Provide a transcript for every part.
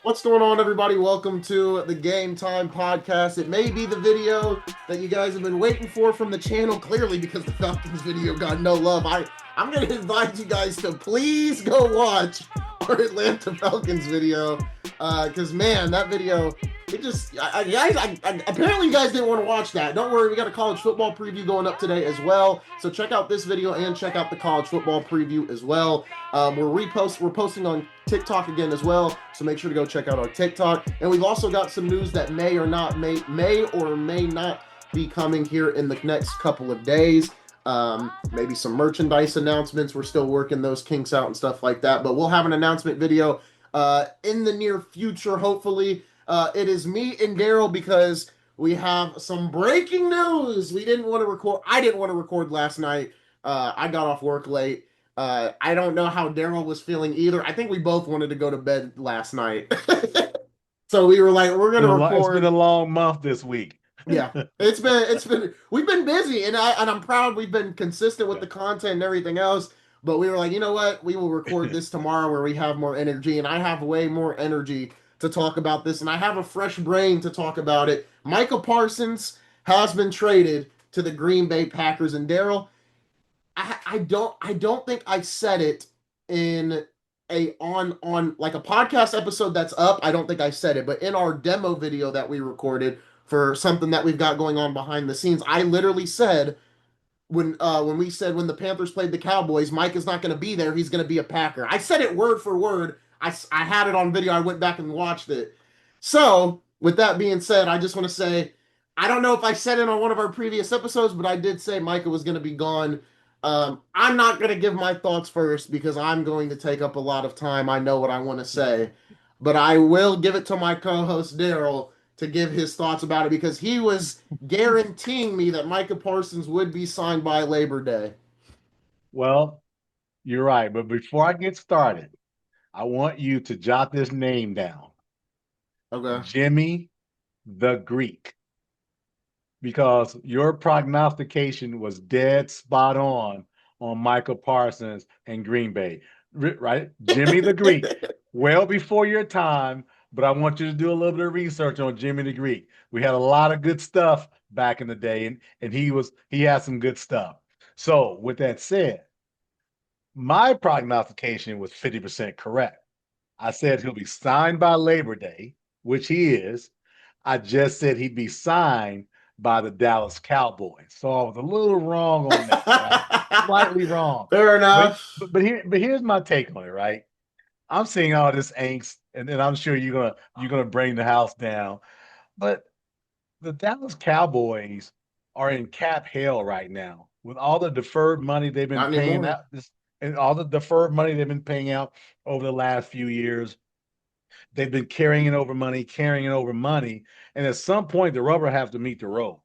What's going on, everybody? Welcome to the Game Time Podcast. It may be the video that you guys have been waiting for from the channel, clearly, because the Falcons video got no love. I'm going to invite you guys to please go watch our Atlanta Falcons video. Because, man, that video, it just, apparently you guys didn't want to watch that. Don't worry, we got a college football preview going up today as well. So check out this video and check out the college football preview as well. We're posting on TikTok again as well, so make sure to go check out our TikTok. And we've also got some news that may or may not be coming here in the next couple of days. Maybe some merchandise announcements. We're still working those kinks out and stuff like that, but we'll have an announcement video in the near future, hopefully. It is me and Darrell because we have some breaking news. We didn't want to record. I didn't want to record last night. I got off work late. I don't know how Darrell was feeling either. I think we both wanted to go to bed last night. So we were like, we're gonna It's been a record. long month this week. Yeah. It's been we've been busy and I'm proud we've been consistent with Yeah. the content and everything else. But we were like, you know what? We will record this tomorrow where we have more energy, and I have way more energy to talk about this, and I have a fresh brain to talk about it. Micah Parsons has been traded to the Green Bay Packers, and Darrell, I don't think I said it in a on like a podcast episode that's up. I don't think I said it, but in our demo video that we recorded for something that we've got going on behind the scenes, I literally said when we said when the Panthers played the Cowboys, Mike is not going to be there. He's going to be a Packer. I said it word for word. I had it on video. I went back and watched it. So with that being said, I just want to say I don't know if I said it on one of our previous episodes, but I did say Micah was going to be gone. I'm not going to give my thoughts first because I'm going to take up a lot of time. I know what I want to say, but I will give it to my co-host Darrell to give his thoughts about it because he was guaranteeing me that Micah Parsons would be signed by Labor Day. Well, you're right. But before I get started, I want you to jot this name down. Okay. Jimmy the Greek. Because your prognostication was dead spot on Michael Parsons and Green Bay. Right? Jimmy the Greek. Well before your time, but I want you to do a little bit of research on Jimmy the Greek. We had a lot of good stuff back in the day, and he had some good stuff. So with that said, my prognostication was 50% correct. I said he'll be signed by Labor Day, which he is. I just said he'd be signed by the Dallas Cowboys. So I was a little wrong on that, right? Slightly wrong. Fair But enough. here's my take on it, right? I'm seeing all this angst, and then I'm sure you're gonna bring the house down. But the Dallas Cowboys are in cap hell right now with all the deferred money they've been Not paying anymore. out this and all the deferred money they've been paying out over the last few years. They've been carrying over money, and at some point the rubber has to meet the road.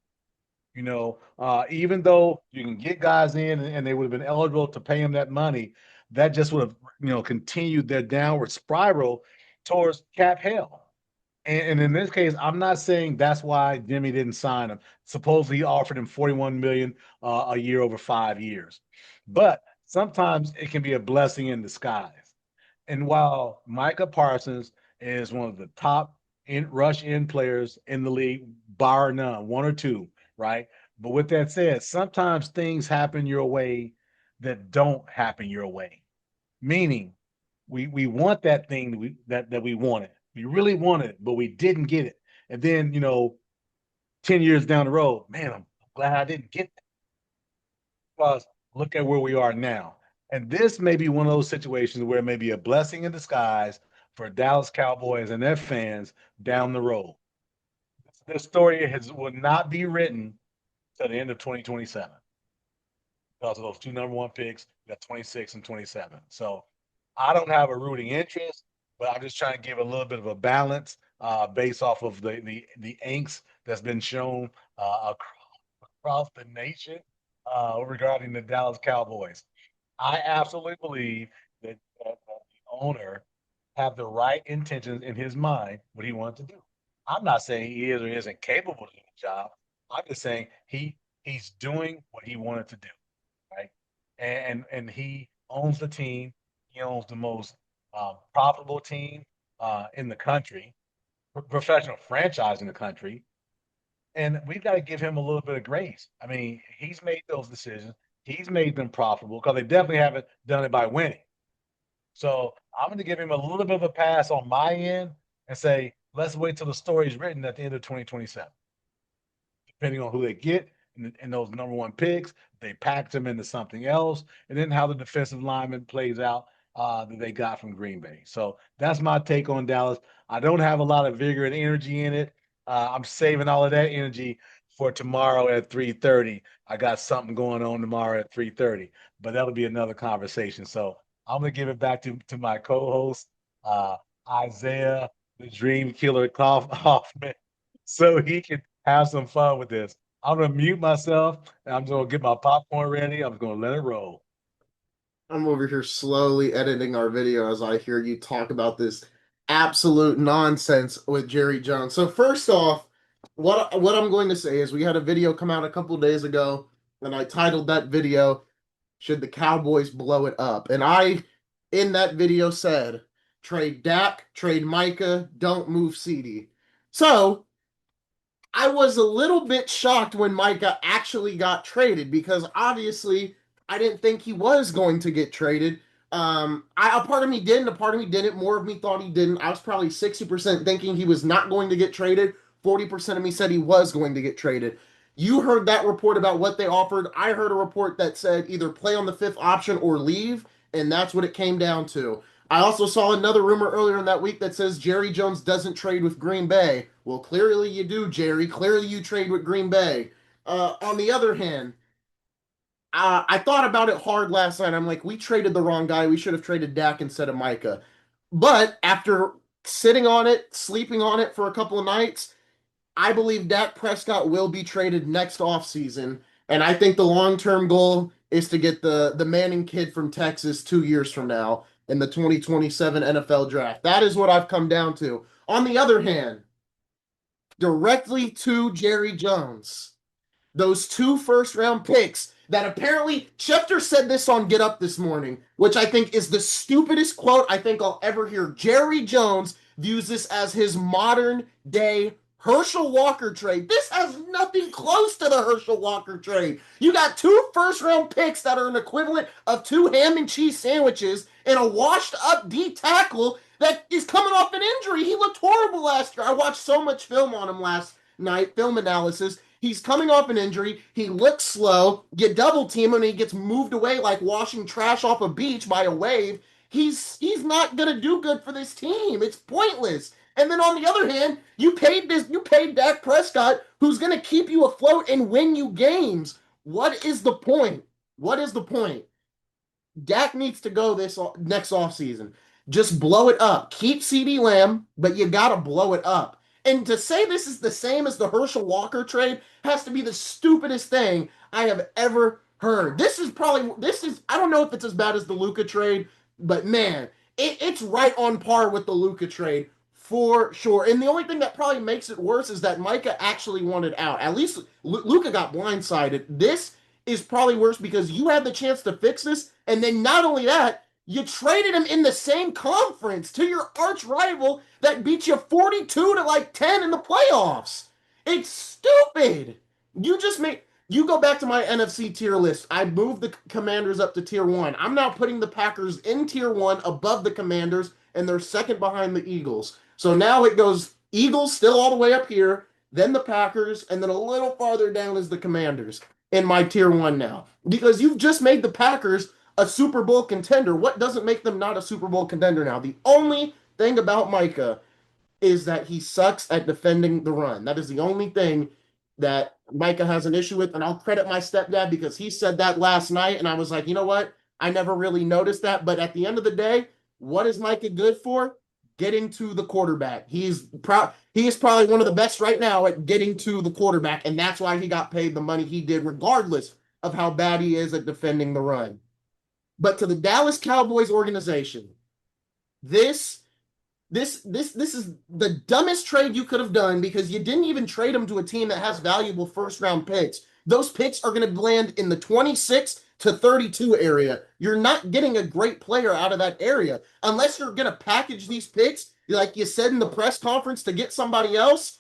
Even though you can get guys in and they would have been eligible to pay them that money, that just would have continued their downward spiral towards cap hell. And in this case, I'm not saying that's why Jimmy didn't sign him. Supposedly, he offered him 41 million a year over 5 years, but sometimes it can be a blessing in disguise. And while Micah Parsons is one of the top in rush in players in the league, bar none, one or two, right? But with that said, sometimes things happen your way that don't happen your way. Meaning, we want that thing that we wanted. We really wanted it, but we didn't get it. And then 10 years down the road, man, I'm glad I didn't get that because look at where we are now. And this may be one of those situations where it may be a blessing in disguise for Dallas Cowboys and their fans down the road. This story will not be written till the end of 2027 because of those two number one picks. We got 26 and 27. So I don't have a rooting interest, but I'm just trying to give a little bit of a balance based off of the angst that's been shown across the nation regarding the Dallas Cowboys. I absolutely believe that the owner have the right intentions in his mind what he wants to do. I'm not saying he is or isn't capable of doing the job. I'm just saying he's doing what he wanted to do, right? And he owns the team. He owns the most profitable team. in the country, professional franchise in the country, and we've got to give him a little bit of grace. I mean, he's made those decisions. He's made them profitable because they definitely haven't done it by winning. So I'm going to give him a little bit of a pass on my end and say, let's wait till the story is written at the end of 2027, depending on who they get and those number one picks. They packed them into something else, and then how the defensive lineman plays out that they got from Green Bay. So that's my take on Dallas. I don't have a lot of vigor and energy in it. I'm saving all of that energy for tomorrow at 3:30. I got something going on tomorrow at 3:30, but that'll be another conversation. So I'm gonna give it back to my co-host, uh, Isaiah, the Dream Killer Hoffman, so he can have some fun with this. I'm gonna mute myself and I'm gonna get my popcorn ready. I'm gonna let it roll. I'm over here slowly editing our video as I hear you talk about this absolute nonsense with Jerry Jones. So first off, what I'm going to say is we had a video come out a couple days ago, and I titled that video "Should the Cowboys Blow It Up?" And I, in that video, said trade Dak, trade Micah, don't move CD. So I was a little bit shocked when Micah actually got traded because obviously I didn't think he was going to get traded. A part of me didn't, a part of me didn't. More of me thought he didn't. I was probably 60% thinking he was not going to get traded. 40% of me said he was going to get traded. You heard that report about what they offered. I heard a report that said either play on the fifth option or leave, and that's what it came down to. I also saw another rumor earlier in that week that says Jerry Jones doesn't trade with Green Bay. Well, clearly you do, Jerry. Clearly you trade with Green Bay. On the other hand, I thought about it hard last night. I'm like, we traded the wrong guy. We should have traded Dak instead of Micah. But after sitting on it, sleeping on it for a couple of nights, I believe Dak Prescott will be traded next offseason. And I think the long-term goal is to get the Manning kid from Texas 2 years from now in the 2027 NFL draft. That is what I've come down to. On the other hand, directly to Jerry Jones, those two first round picks that apparently Schefter said this on Get Up this morning, which I think is the stupidest quote I think I'll ever hear. Jerry Jones views this as his modern day Herschel Walker trade. This has nothing close to the Herschel Walker trade. You got two first round picks that are an equivalent of two ham and cheese sandwiches and a washed up D tackle that is coming off an injury. He looked horrible last year. I watched so much film on him last night, film analysis. He's coming off an injury. He looks slow. You double team him and he gets moved away like washing trash off a beach by a wave. He's not gonna do good for this team. It's pointless. And then on the other hand, you paid Dak Prescott, who's gonna keep you afloat and win you games. What is the point? What is the point? Dak needs to go this next offseason. Just blow it up. Keep CD Lamb, but you got to blow it up. And to say this is the same as the Herschel Walker trade has to be the stupidest thing I have ever heard. I don't know if it's as bad as the Luka trade, but man, it's right on par with the Luka trade for sure. And the only thing that probably makes it worse is that Micah actually wanted out. At least Luka got blindsided. This is probably worse because you had the chance to fix this, and then not only that, you traded him in the same conference to your arch rival that beat you 42 to like 10 in the playoffs. It's stupid. You go back to my NFC tier list. I moved the Commanders up to tier 1. I'm now putting the Packers in tier 1 above the Commanders, and they're second behind the Eagles. So now it goes Eagles still all the way up here, then the Packers, and then a little farther down is the Commanders in my tier 1 now. Because you've just made the Packers a Super Bowl contender. What doesn't make them not a Super Bowl contender now? The only thing about Micah is that he sucks at defending the run. That is the only thing that Micah has an issue with. And I'll credit my stepdad because he said that last night. And I was like, you know what? I never really noticed that. But at the end of the day, what is Micah good for? Getting to the quarterback. He is probably one of the best right now at getting to the quarterback. And that's why he got paid the money he did, regardless of how bad he is at defending the run. But to the Dallas Cowboys organization, this is the dumbest trade you could have done because you didn't even trade him to a team that has valuable first round picks. Those picks are going to land in the 26th to 32 area. You're not getting a great player out of that area unless you're going to package these picks, like you said in the press conference, to get somebody else.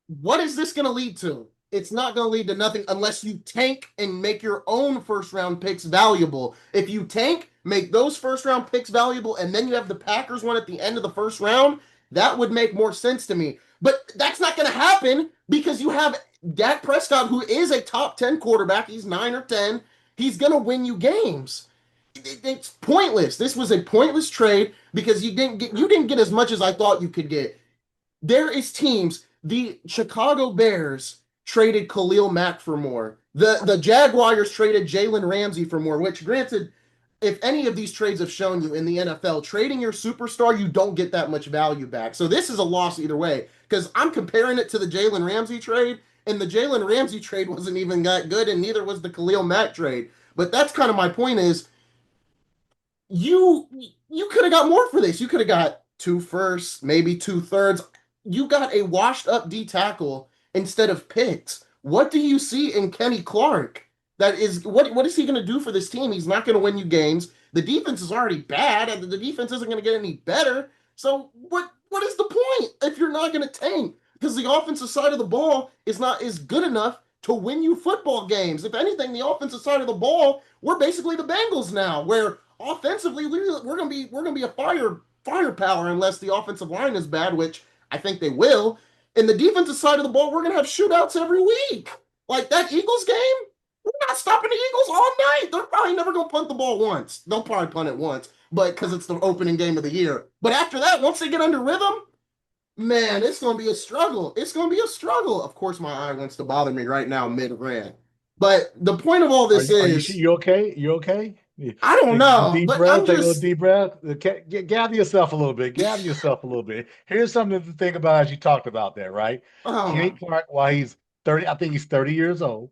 What is this going to lead to? It's not going to lead to nothing unless you tank and make your own first round picks valuable. If you tank, make those first round picks valuable, and then you have the Packers one at the end of the first round, that would make more sense to me. But that's not going to happen because you have Dak Prescott, who is a top 10 quarterback. He's 9 or 10. He's going to win you games. It's pointless. This was a pointless trade because you didn't get as much as I thought you could get. There is teams. The Chicago Bears traded Khalil Mack for more. The Jaguars traded Jalen Ramsey for more, which granted, if any of these trades have shown you in the NFL, trading your superstar, you don't get that much value back. So this is a loss either way, because I'm comparing it to the Jalen Ramsey trade, and the Jalen Ramsey trade wasn't even that good, and neither was the Khalil Mack trade. But that's kind of my point is you you could have got more for this. You could have got two firsts, maybe two thirds. You got a washed up D tackle instead of picks. What do you see in Kenny Clark? That is what is he going to do for this team? He's not going to win you games. The defense is already bad, and the defense isn't going to get any better. So what is the point if you're not going to tank? Because the offensive side of the ball is good enough to win you football games. If anything, the offensive side of the ball, we're basically the Bengals now, where offensively we're gonna be a firepower unless the offensive line is bad, which I think they will. In the defensive side of the ball, we're gonna have shootouts every week. Like that Eagles game, we're not stopping the Eagles all night. They're probably never gonna punt the ball once. They'll probably punt it once, but because it's the opening game of the year. But after that, once they get under rhythm, man, it's gonna be a struggle. It's gonna be a struggle. Of course, my eye wants to bother me right now mid rant. But the point of all Are this you, are you is, you okay? You okay? I don't Take a know, deep but breath. I'm Take a little just deep breath. Gather yourself a little bit. Gather yourself a little bit. Here's something to think about as you talked about that, right? Kenny oh, Clark, while he's 30, I think he's 30 years old,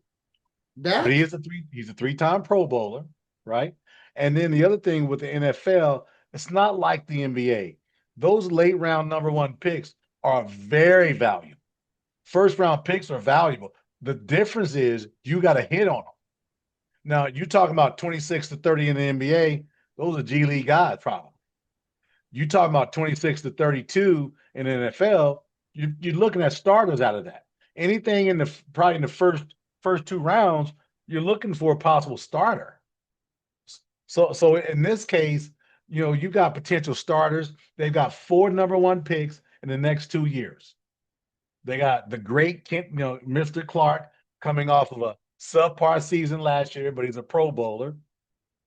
but Dak. he's a three-time Pro Bowler, right? And then the other thing with the NFL, it's not like the NBA. Those late round number one picks are very valuable. First round picks are valuable. The difference is you got to hit on them. Now, you talking about 26 to 30 in the NBA, those are G League guys, probably. You talking about 26 to 32 in the NFL, you're looking at starters out of that. Anything in the probably in the first two rounds, you're looking for a possible starter. So in this case, you got potential starters. They've got four number one picks in the next 2 years. They got the great Kent, Mr. Clark coming off of a subpar season last year, but he's a Pro Bowler.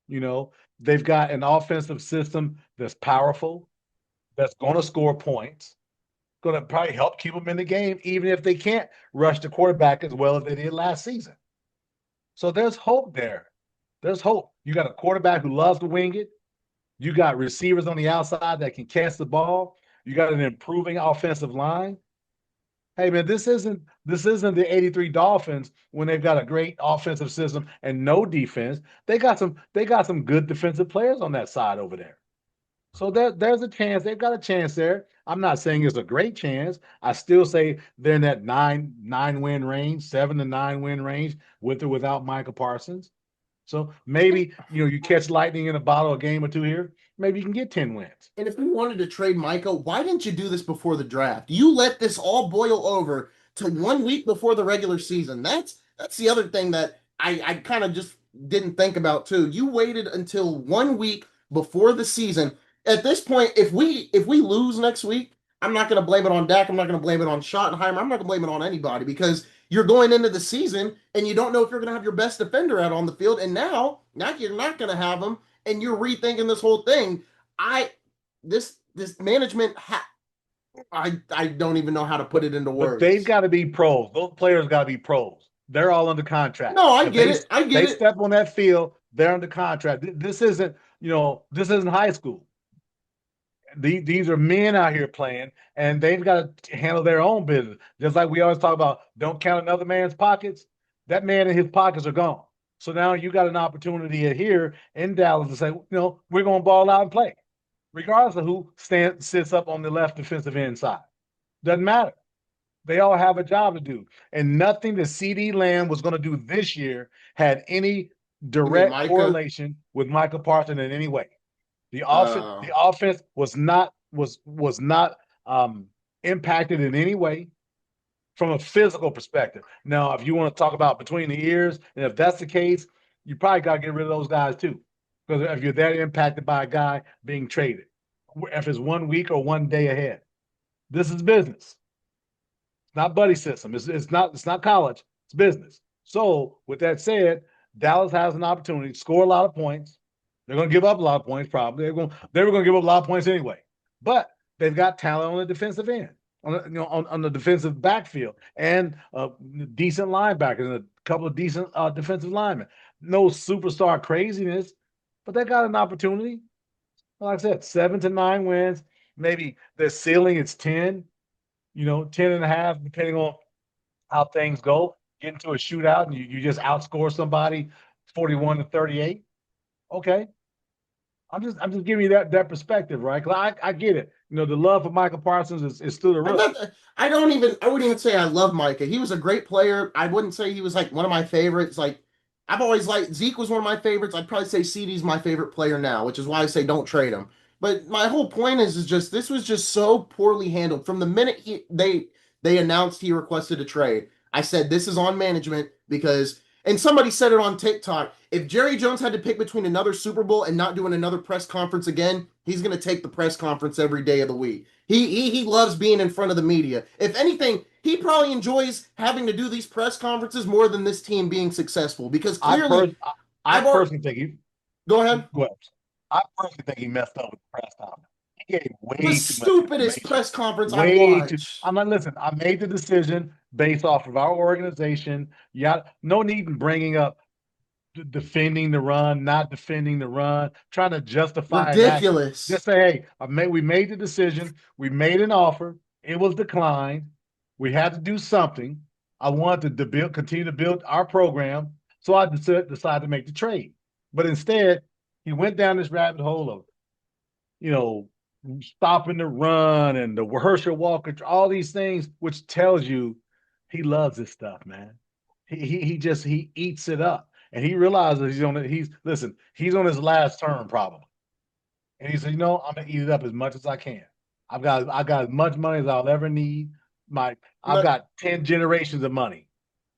You know, they've got an offensive system that's powerful, that's going to score points, going to probably help keep them in the game, even if they can't rush the quarterback as well as they did last season. So there's hope there. There's hope. You got a quarterback who loves to wing it. You got receivers on the outside that can catch the ball. You got an improving offensive line. Hey man, this isn't the 83 Dolphins when they've got a great offensive system and no defense. They got some good defensive players on that side over there. So there's a chance. They've got a chance there. I'm not saying it's a great chance. I still say they're in that nine win range, 7 to 9 win range, with or without Micah Parsons. So maybe you catch lightning in a bottle, a game or two here. Maybe you can get 10 wins. And if you wanted to trade Micah, why didn't you do this before the draft? You let this all boil over to 1 week before the regular season. That's the other thing that I kind of just didn't think about too. You waited until 1 week before the season. At this point, if we lose next week, I'm not going to blame it on Dak. I'm not going to blame it on Schottenheimer. I'm not going to blame it on anybody because you're going into the season and you don't know if you're going to have your best defender out on the field. And now you're not going to have him, and you're rethinking this whole thing. I this management I don't even know how to put it into But they've words. got to be pros. Those players got to be pros. They're all under contract. No, I If get they it. I get they it. step on that field, they're under contract. This isn't high school. These are men out here playing, and they've got to handle their own business. Just like we always talk about, don't count another man's pockets. That man and his pockets are gone. So now you got an opportunity here in Dallas to say, we're going to ball out and play, regardless of who sits up on the left defensive end side. Doesn't matter. They all have a job to do. And nothing that CD Lamb was going to do this year had any You mean direct Micah? correlation with Micah Parsons in any way. Uh, The offense was not impacted in any way from a physical perspective. Now, if you want to talk about between the ears, and if that's the case, you probably got to get rid of those guys too. Because if you're that impacted by a guy being traded, if it's 1 week or 1 day ahead, this is business. It's not buddy system. It's not college. It's business. So with that said, Dallas has an opportunity to score a lot of points. They're going to give up a lot of points. Probably they were going to give up a lot of points anyway. But they've got talent on the defensive end, on the defensive backfield, and decent linebackers and a couple of decent defensive linemen. No superstar craziness, but they got an opportunity. Like I said, 7 to 9 wins. Maybe their ceiling is 10. 10 and a half, depending on how things go. Get into a shootout and you just outscore somebody 41-38. Okay. I'm just giving you that perspective, right? Because I get it. The love for Micah Parsons is through the I'm roof. not, I wouldn't even say I love Micah. He was a great player. I wouldn't say he was like one of my favorites. Like, I've always liked Zeke was one of my favorites. I'd probably say CD's my favorite player now, which is why I say don't trade him. But my whole point is just this was just so poorly handled from the minute they announced he requested a trade. I said this is on management because and somebody said it on TikTok. If Jerry Jones had to pick between another Super Bowl and not doing another press conference again, he's going to take the press conference every day of the week. He loves being in front of the media. If anything, he probably enjoys having to do these press conferences more than this team being successful because I clearly I I've already personally think he go ahead. go ahead. I personally think he messed up with the press conference. He gave The way too much stupidest information. press conference I've Way too. watched. I'm like, listen, I made the decision based off of our organization. Yeah, no need in bringing up defending the run, not defending the run, trying to justify an action. Ridiculous. Just say, hey, we made the decision. We made an offer. It was declined. We had to do something. I wanted to continue to build our program. So I decided to make the trade. But instead, he went down this rabbit hole of, you know, stopping the run and the Herschel Walker, all these things, which tells you he loves this stuff, man. He eats it up. And he realizes he's on his last term probably. And he said, I'm gonna eat it up as much as I can. I got as much money as I'll ever need. I've got 10 generations of money.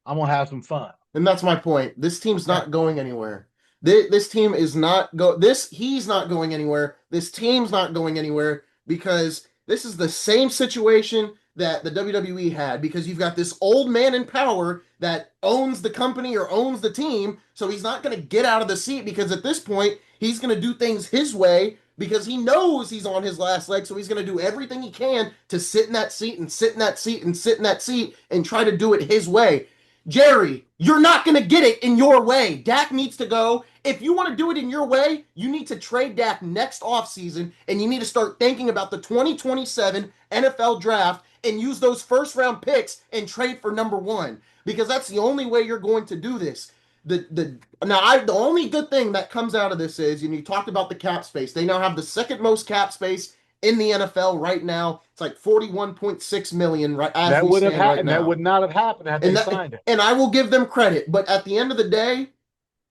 I'm gonna have some fun. And that's my point. This team's Yeah. not going anywhere. This team is not go. This he's not going anywhere. This team's not going anywhere because this is the same situation that the WWE had because you've got this old man in power that owns the company or owns the team. So he's not going to get out of the seat because at this point he's going to do things his way because he knows he's on his last leg. So he's going to do everything he can to sit in that seat and sit in that seat and sit in that seat and try to do it his way. Jerry, you're not going to get it in your way. Dak needs to go. If you want to do it in your way, you need to trade Dak next offseason, and you need to start thinking about the 2027 NFL draft and use those first round picks and trade for number one because that's the only way you're going to do this. The only good thing that comes out of this is, you talked about the cap space. They now have the second most cap space in the NFL right now. It's like 41.6 million right as That we would have stand right happened. That now. would not have happened had they signed it. And I will give them credit, but at the end of the day,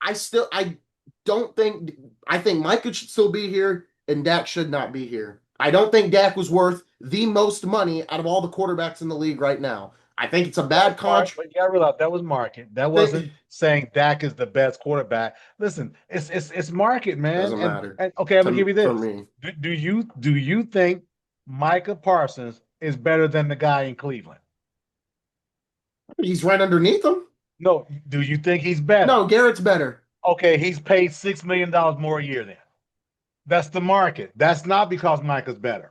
I don't think I think Micah should still be here and Dak should not be here. I don't think Dak was worth the most money out of all the quarterbacks in the league right now. I think it's a bad contract. But you gotta realize that was market. That wasn't saying Dak is the best quarterback. Listen, it's market, man. Doesn't matter And okay, I'm gonna give you for this. me. Do you think Micah Parsons is better than the guy in Cleveland? He's right underneath him. No. Do you think he's better? No, Garrett's better. Okay, he's paid $6 million more a year then. That's the market. That's not because Micah's better.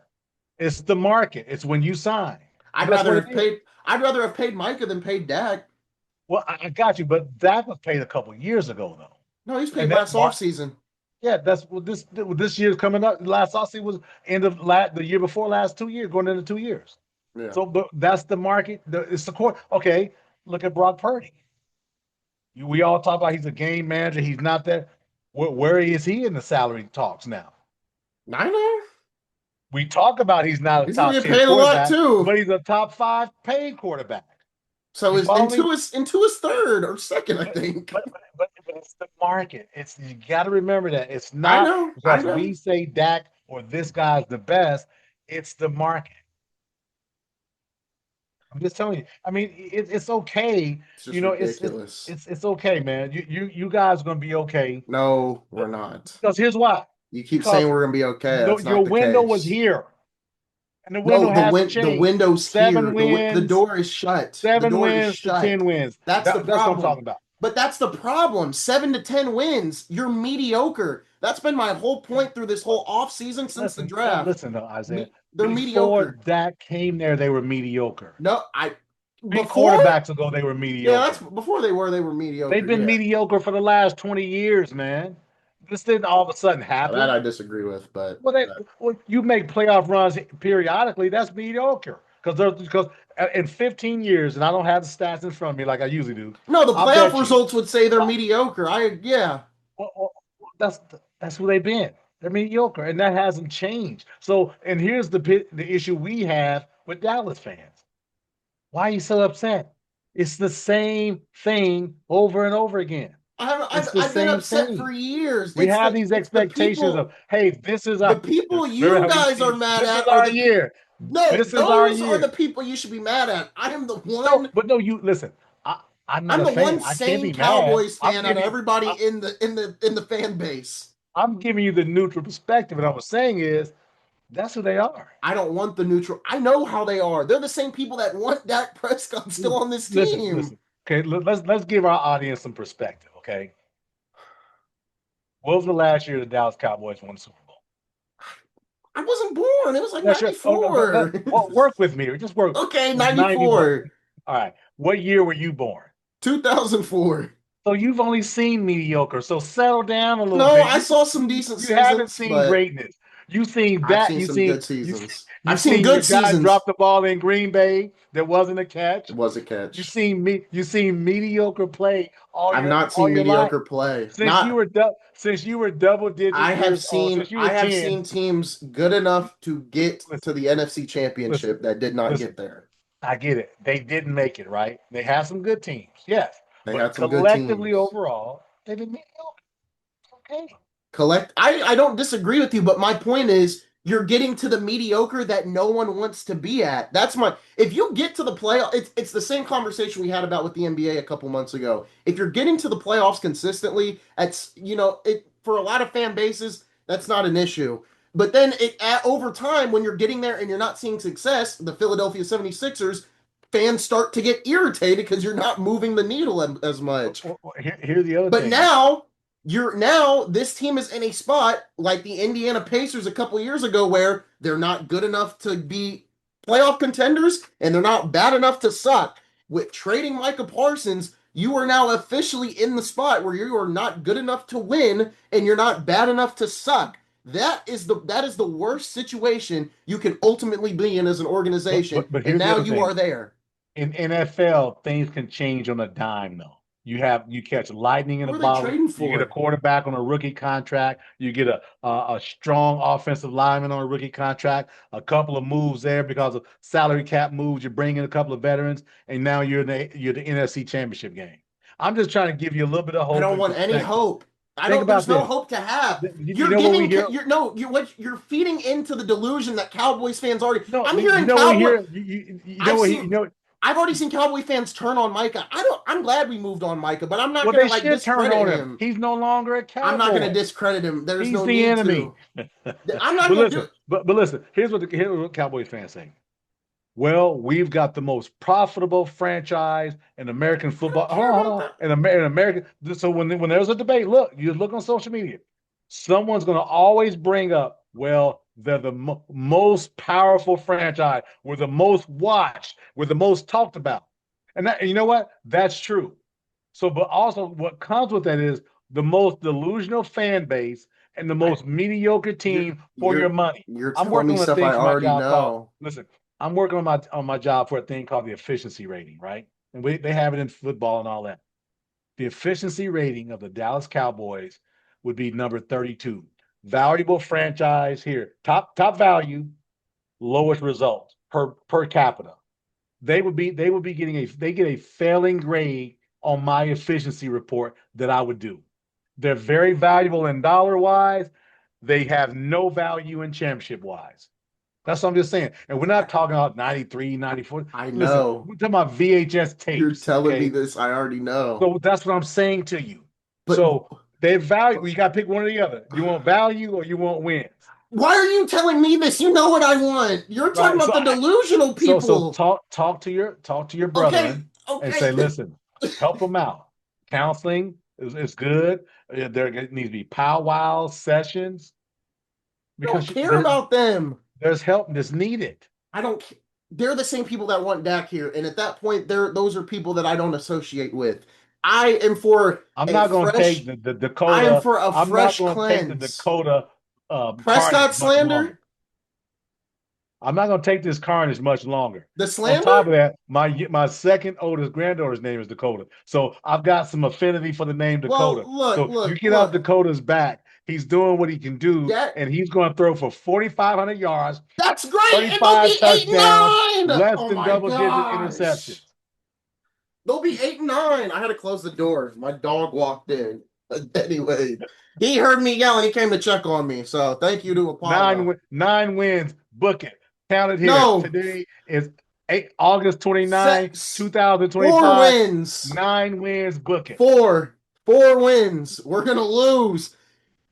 It's the market. It's when you sign. I'd rather have paid Micah than paid Dak. Well, I got you, but Dak was paid a couple years ago though. No, he's paid And last offseason. Yeah, that's what this year's coming up. Last offseason was end of the year before last 2 years, going into 2 years. Yeah. So but that's the market. It's the court. Okay, look at Brock Purdy. We all talk about he's a game manager. He's not that. Where is he in the salary talks now? I know. We talk about he's not a He's top gonna get 10 paid a lot quarterback, too. but he's a top 5 paid quarterback. So You is follow me? into his third or second, I But think. but it's the market. It's you got to remember that it's I not know, I because know. we say Dak or this guy's the best. It's the market. I'm just telling you. I mean, it's okay. It's You just know, ridiculous. it's okay, man. You guys are gonna be okay. No, we're not. Because here's why. You keep saying Because we're gonna be okay. That's your not the window was case. here, and the No, window hasn't the changed. window's Seven here. The wins, door is shut. The seven door is wins to shut. 10 wins. That's the That's what I'm problem. talking about. But that's the problem. 7 to 10 wins. You're mediocre. That's been my whole point through this whole off season since the draft. Listen though, Isaiah. They're Before mediocre. Dak came there, they were mediocre. No, I 3 before. quarterbacks ago, they were Yeah, that's mediocre. before they were They've mediocre. been Yeah. mediocre for the last 20 years, man. This didn't all of a sudden Now that happen. I disagree with, but Well, you make playoff runs periodically. That's mediocre because in 15 years, and I don't have the stats in front of me like I usually do. no, the I playoff bet you. results would say they're uh, mediocre. I yeah. that's that's who they've been. They're mediocre, and that hasn't changed. So, and here's the issue we have with Dallas fans. Why are you so upset? It's the same thing over and over again. It's the I've been same upset for thing. years. We have these It's the expectations people of, hey, this is the our. people Remember you how we used guys to are use, mad this is at are our the year. no, This is our those are the year. people you should be mad at. I am the No, one but no, you listen. I'm not I'm a the one fan. I can't sane be mad. Cowboys fan out of everybody I, in the fan base. I'm giving you the neutral perspective. And what I was saying is that's who they are. I don't want the neutral. I know how they are. They're the same people that want Dak Prescott still on this team. Listen. Okay, let's give our audience some perspective. Okay, what was the last year the Dallas Cowboys won the Super Bowl? I wasn't born. It was like Last year. Oh no, 94. well, work with me. Just work. Okay, It was 91. 94. All right. What year were you born? 2004. So you've only seen mediocre. So settle down a little No, bit. I saw some decent You haven't seasons, seen but greatness. You seen I've that. seen some good seasons. You I've seen seen your good guy seasons. drop the ball in Green Bay that wasn't a catch. It was a catch. You seen mediocre play I've not all seen your life mediocre play. since Not you were double digit years old. Since you were I have 10. seen teams good enough to get Listen, to the NFC listen, Championship that did not listen. get there. I get it. They didn't make it, right? They have some good teams, yes, They but had some good collectively teams. overall, they've been mediocre. Okay. I don't disagree with you, but my point is you're getting to the mediocre that no one wants to be at. That's my if you get to the playoff, it's the same conversation we had about with the NBA a couple months ago. If you're getting to the playoffs consistently, that's it for a lot of fan bases, that's not an issue. But then over time, when you're getting there and you're not seeing success, the Philadelphia 76ers fans start to get irritated because you're not moving the needle as much. Here's the other But thing. now this team is in a spot like the Indiana Pacers a couple years ago where they're not good enough to be playoff contenders and they're not bad enough to suck. With trading Micah Parsons, you are now officially in the spot where you are not good enough to win and you're not bad enough to suck. That is the worst situation you can ultimately be in as an organization, But and here's the now other you thing. are there. In NFL, things can change on a dime, though. You catch lightning in a Who are they bottle. trading You get a for? quarterback on a rookie contract. You get a strong offensive lineman on a rookie contract. A couple of moves there because of salary cap moves. You bring in a couple of veterans, and now you're the NFC Championship game. I'm just trying to give you a little bit of I hope don't and want any perspective. hope. I Think don't. about There's no this. hope to have. You You're know what we giving. hear? You're no. You're feeding into the delusion that Cowboys fans already. No, I'm you hearing know what we Cowboy. hear? You know I've what seen. you know. I've already seen Cowboy fans turn on Micah. I don't. I'm glad we moved on Micah, but I'm not Well, gonna they like should turn discredit on him. him. He's no longer a I'm not gonna Cowboy. discredit him. There's He's no the need enemy. to. I'm not gonna do. But listen. Here's what Cowboys fans say. Well, we've got the most profitable franchise in American I don't football. care Hold about on. that. In American. So when there's a debate, look, you look on social media. Someone's going to always bring up, well, they're the most powerful franchise. We're the most watched. We're the most talked about. And you know what? That's true. So, but also what comes with that is the most delusional fan base and the I most mediocre you're team for your you're money. you're I'm telling me working on a stuff thing I for my already job called, know. listen, I'm working on my job for a thing called the efficiency rating, right? And they have it in football and all that. The efficiency rating of the Dallas Cowboys would be number 32. Valuable franchise here. Top value, lowest results per capita. they would be getting they get a failing grade on my efficiency report that I would do. They're very valuable in dollar wise. They have no value in championship wise. That's what I'm just saying. And we're not talking about 93, 94. I Listen, know. we're talking about VHS You're tapes. telling me Okay. this. I already know. So that's what I'm saying to you. But So they value, you got to pick one or the other. You want value or you want wins. why are you telling me this? You know what I want. You're talking Right. about the delusional So people. talk to your Okay, brethren and okay. say, listen, help them out. Counseling is good. There needs to be powwow sessions I don't because care about them. there's help that's needed. I don't. They're the same people that want Dak here, and at that point, those are people that I don't associate with. I am for I'm a not going to take fresh. the I am Dakota. for a I'm not fresh going to take the cleanse. Dakota carnage Prescott much longer. slander. I'm not going to take this carnage much longer. The On top slander. of that, my second oldest granddaughter's name is Dakota, so I've got some affinity for the name Well, Dakota. look, So you look, get out look. Dakota's back. He's doing what he can do, That and he's going to throw for 4,500 yards, that's great, and they'll 35 be eight touchdowns, and nine. less Oh than my double-digit interceptions. gosh. They'll be 8-9. I had to close the door. My dog walked in. Anyway, he heard me yelling. He came to check on me. So thank you to Apollo. Nine wins. Book it. Count it here. No, Today is August 29, four 2025. wins. 9 wins. Book it. Four wins. We're gonna lose.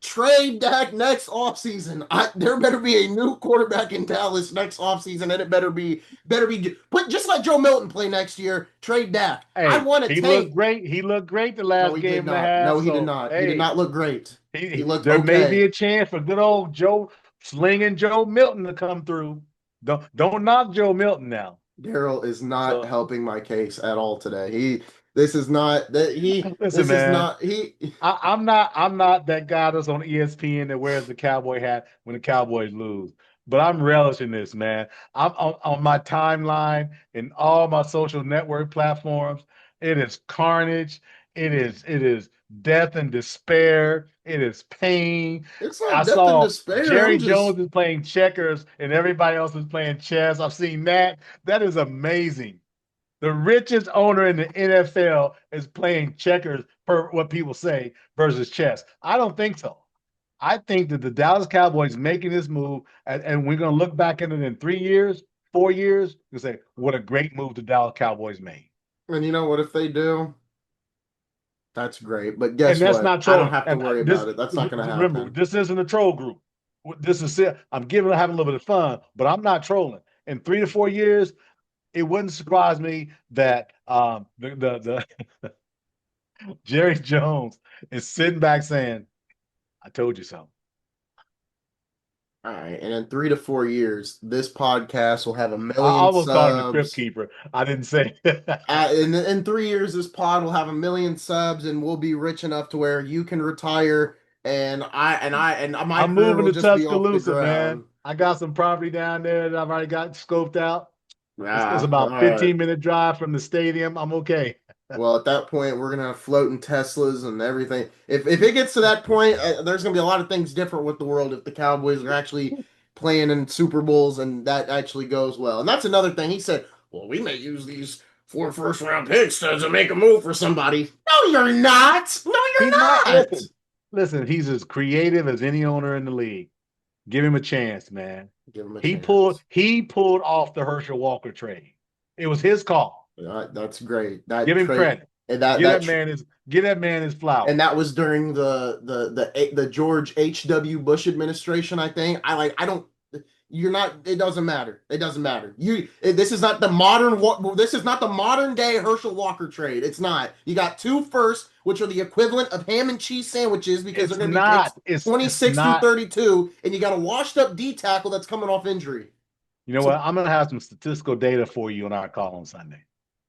Trade Dak next offseason. There better be a new quarterback in Dallas next offseason, and it better be put just let Joe Milton play next year. Trade Dak. I Hey, want to he looked tank. great. He looked great the No, last he did game and a not. half. No, he did So not. He did hey, not look great. He looked there may be okay. a chance for good old Joe slinging Joe Milton to come through. Don't knock Joe Milton now. Darrell is not So helping my case at all today. This is not that listen, this is man. not he. I'm not that guy that's on ESPN that wears the cowboy hat when the Cowboys lose. But I'm relishing this, man. I'm on my timeline and all my social network platforms. It is carnage. It is death and despair. It is pain. It's I not death and saw despair. Jerry I'm Jones just is playing checkers and everybody else is playing chess. I've seen that. That is amazing. The richest owner in the NFL is playing checkers, per what people say, versus chess. I don't think so. I think that the Dallas Cowboys making this move, and we're going to look back at it in 3 years, 4 years, and say, what a great move the Dallas Cowboys made. and you know what if they do? That's great. But And guess that's what? not I don't trolling. have to And worry this, about it. That's not going to remember, happen. this isn't a troll group. This is it. I'm having a little bit of fun, but I'm not trolling. In 3 to 4 years, it wouldn't surprise me that the Jerry Jones is sitting back saying, I told you so. All right, and in 3 to 4 years, this podcast will have a I million almost called him the Crypt subs. Keeper. I didn't say. In 3 years, this pod will have a million subs, and we'll be rich enough to where you can retire, and my I'm career moving will to just be off the Tuscaloosa, man. ground. I got some property down there that I've already got scoped out. It's Ah, all about right. 15-minute drive from the stadium. I'm okay. Well, at that point, we're gonna have floating Teslas and everything. If it gets to that point, there's gonna be a lot of things different with the world if the Cowboys are actually playing in Super Bowls and that actually goes well. And that's another thing. He said, "Well, we may use these 4 first-round picks to make a move for somebody." No, you're not. No, He you're might not. listen. He's as creative as any owner in the league. Give him a chance, man. Give him a He pulled chance. he pulled off the Herschel Walker trade. It was his call. That's great. That Give him trade credit. and that Give that man his and flowers. that was during the George H.W. Bush administration, I think. I don't you're not it doesn't matter. It doesn't matter. This is not the modern day Herschel Walker trade. It's not. You got 2 firsts, which are the equivalent of ham and cheese sandwiches because It's they're going to be picks not. It's 26 through not. 32, and you got a washed up D tackle that's coming off injury. You know So what? I'm gonna have some statistical data for you on our call on Sunday.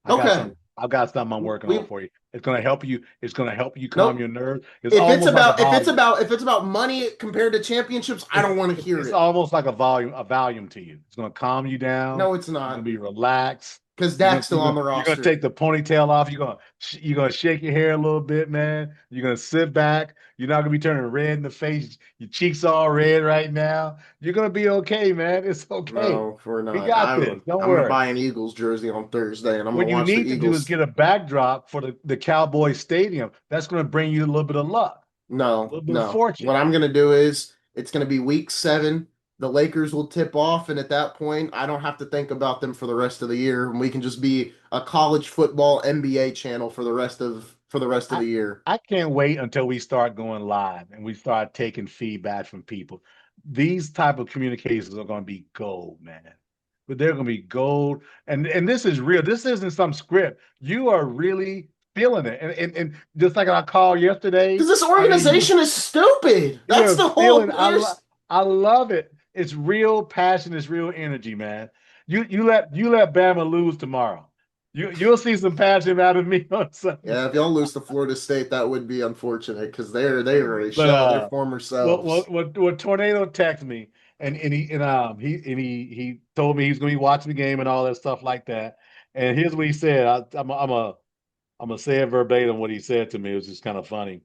okay. I've got something I'm working We on for you. It's gonna help you. It's gonna help you calm nope. your nerves. It's almost like a volume. If it's about money compared to championships, I don't want to hear It's it. almost like a volume to you. It's gonna calm you down. No, it's You're gonna not. be relaxed. because You're gonna, Dak's still on the you're gonna roster. take the ponytail off. You're gonna shake your hair a little bit, man. You're gonna sit back. You're not gonna be turning red in the face. Your cheeks all red right now. You're gonna be okay, man. It's okay. No, we're We not. got this. Don't I'm gonna worry. buy an Eagles jersey on Thursday, and I'm gonna What you watch the need to do is Eagles. get a backdrop for the Cowboys Stadium. That's gonna bring you a little bit of luck, a No, little bit of no. fortune. What I'm gonna do is it's gonna be week 7. The Lakers will tip off, and at that point, I don't have to think about them for the rest of the year, and we can just be a college football NBA channel for the rest of I the year. I can't wait until we start going live and we start taking feedback from people. These type of communications are going to be gold, man. But they're going to be gold, and this is real. This isn't some script. You are really feeling it, and just like I called yesterday. Because this I mean, organization is stupid. That's you're the whole. feeling. There's I love it. It's real passion. It's real energy, man. You let Bama lose tomorrow. You'll see some passion out of me on Sunday. Yeah, if y'all lose to Florida State, that would be unfortunate because they're a But shell of their former selves. what Tornado texted me he told me he's gonna be watching the game and all that stuff like that. And here's what he said. I'm gonna say it verbatim what he said to me. It was just kind of funny.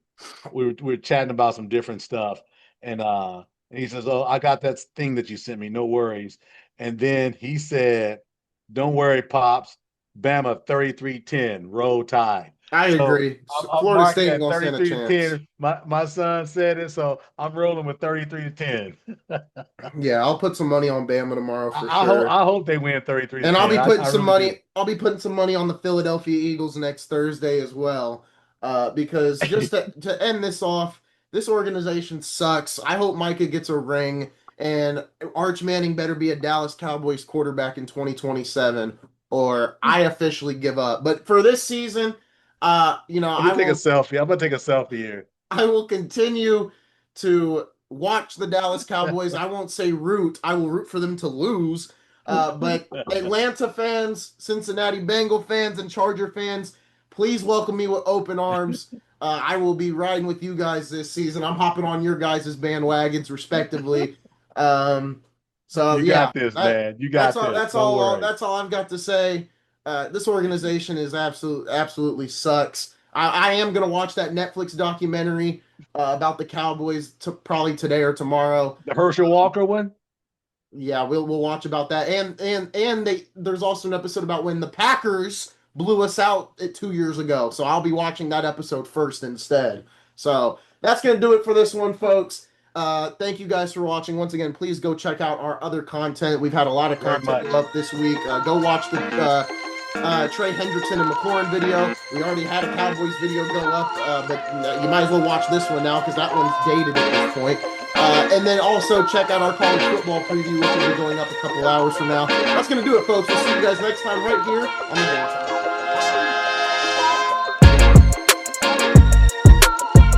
We were chatting about some different stuff, and he says, "Oh, I got that thing that you sent me. No worries." And then he said, "Don't worry, pops. Bama 33-10, roll tide." I So agree. I'm Florida marking State ain't that gonna stand a 33 to chance. 10. My son said it, so I'm rolling with 33 to 10. Yeah, I'll put some money on Bama tomorrow for sure. I hope they win 33 to And 10. I really do. I'll be putting some money on the Philadelphia Eagles next Thursday as well. Because just to end this off, this organization sucks. I hope Micah gets a ring, and Arch Manning better be a Dallas Cowboys quarterback in 2027, or I officially give up. But for this season, Let me take a selfie. I'm gonna take a selfie here. I will continue to watch the Dallas Cowboys. I won't say root. I will root for them to lose. But Atlanta fans, Cincinnati Bengal fans, and Charger fans, please welcome me with open arms. I will be riding with you guys this season. I'm hopping on your guys' bandwagons, respectively. Um, so You yeah, got this, man. You got this. Don't worry. That's all I've got to say. This organization is absolutely sucks. I am gonna watch that Netflix documentary about the Cowboys probably today or tomorrow. The Herschel Walker one? Yeah, we'll watch about that. And there's also an episode about when the Packers blew us out 2 years ago. So I'll be watching that episode first instead. So that's gonna do it for this one, folks. Thank you guys for watching. Once again, please go check out our other content. We've had a lot of content up this week. Go watch the Trey Hendrickson and McLaurin video. We already had a Cowboys video go up, but you might as well watch this one now because that one's dated at this point. And then also check out our college football preview, which will be going up a couple hours from now. That's going to do it, folks. We'll see you guys next time right here on the Game Time.